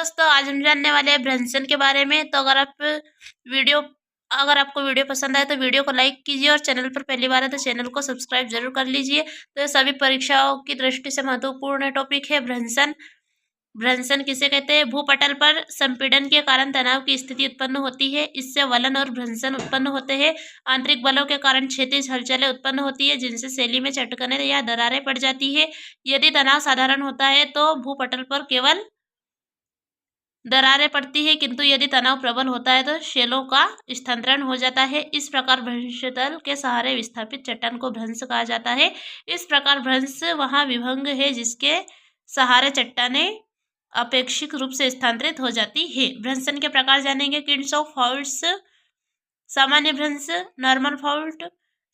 दोस्तों, आज हम जानने वाले हैं भ्रंशन के बारे में। तो अगर आपको वीडियो पसंद आए तो वीडियो को लाइक कीजिए और चैनल पर पहली बार है तो चैनल को सब्सक्राइब जरूर कर लीजिए। तो ये सभी परीक्षाओं की दृष्टि से महत्वपूर्ण टॉपिक है भ्रंशन। भ्रंशन किसे कहते हैं? भूपटल पर संपीड़न के कारण तनाव की स्थिति उत्पन्न होती है। इससे वलन और भ्रंशन उत्पन्न होते हैं। आंतरिक बलों के कारण क्षैतिज हलचलें उत्पन्न होती है, जिनसे शैली में चटकने या दरारें पड़ जाती है। यदि तनाव साधारण होता है तो भूपटल पर केवल दरारें पड़ती है, किंतु यदि तनाव प्रबल होता है तो शैलों का स्थानांतरण हो जाता है। इस प्रकार भ्रंशतल के सहारे विस्थापित चट्टान को भ्रंश कहा जाता है। इस प्रकार भ्रंश वहाँ विभंग है जिसके सहारे चट्टानें अपेक्षित रूप से स्थानांतरित हो जाती है। भ्रंशन के प्रकार जानेंगे। किंड्स ऑफ फॉल्ट्स। सामान्य भ्रंश, नॉर्मल फॉल्ट।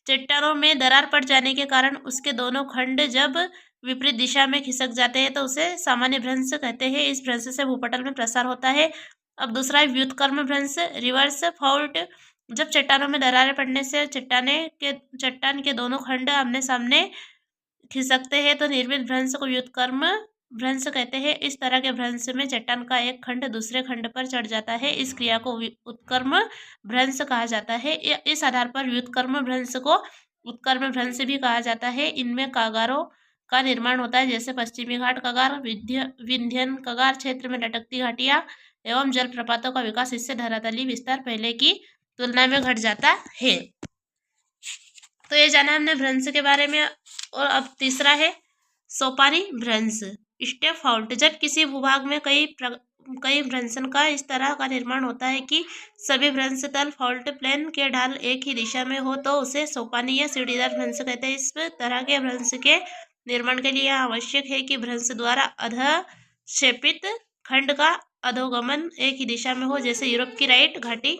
चट्टानों में दरार पड़ जाने के कारण उसके दोनों खंड जब विपरीत दिशा में खिसक जाते हैं तो उसे सामान्य भ्रंश कहते हैं। इस भ्रंश से भूपटल में प्रसार होता है। अब दूसरा है व्युत्क्रम भ्रंश, रिवर्स फॉल्ट। जब चट्टानों में दरारें पड़ने से चट्टान के दोनों खंड आमने सामने खिसकते हैं तो निर्मित भ्रंश को व्युत्क्रम भ्रंश कहते हैं। इस तरह के भ्रंश में चट्टान का एक खंड दूसरे खंड पर चढ़ जाता है। इस क्रिया को उत्क्रम भ्रंश कहा जाता है। इस आधार पर व्युत्क्रम भ्रंश को उत्क्रम भ्रंश भी कहा जाता है। इनमें कागारों का निर्माण होता है, जैसे पश्चिमी घाट कगार, विंध्यन कगार क्षेत्र में लटकती घाटियां एवं जलप्रपातों का विकास। इससे धरातलीय विस्तार पहले की तुलना में घट जाता है। तो ये जाना हमने भ्रंश के बारे में। और अब तीसरा है सोपानी भ्रंश, स्टेप फॉल्ट। जब किसी भूभाग में कई भ्रंशन का इस तरह का निर्माण होता है कि सभी भ्रंश तल फॉल्ट प्लेन के ढाल एक ही दिशा में हो तो उसे सोपानी या सीढ़ीदार भ्रंश कहते हैं। इस तरह के भ्रंश के निर्माण के लिए आवश्यक है कि भ्रंश द्वारा अधक्षेपित खंड का अधोगमन एक ही दिशा में हो, जैसे यूरोप की राइट घाटी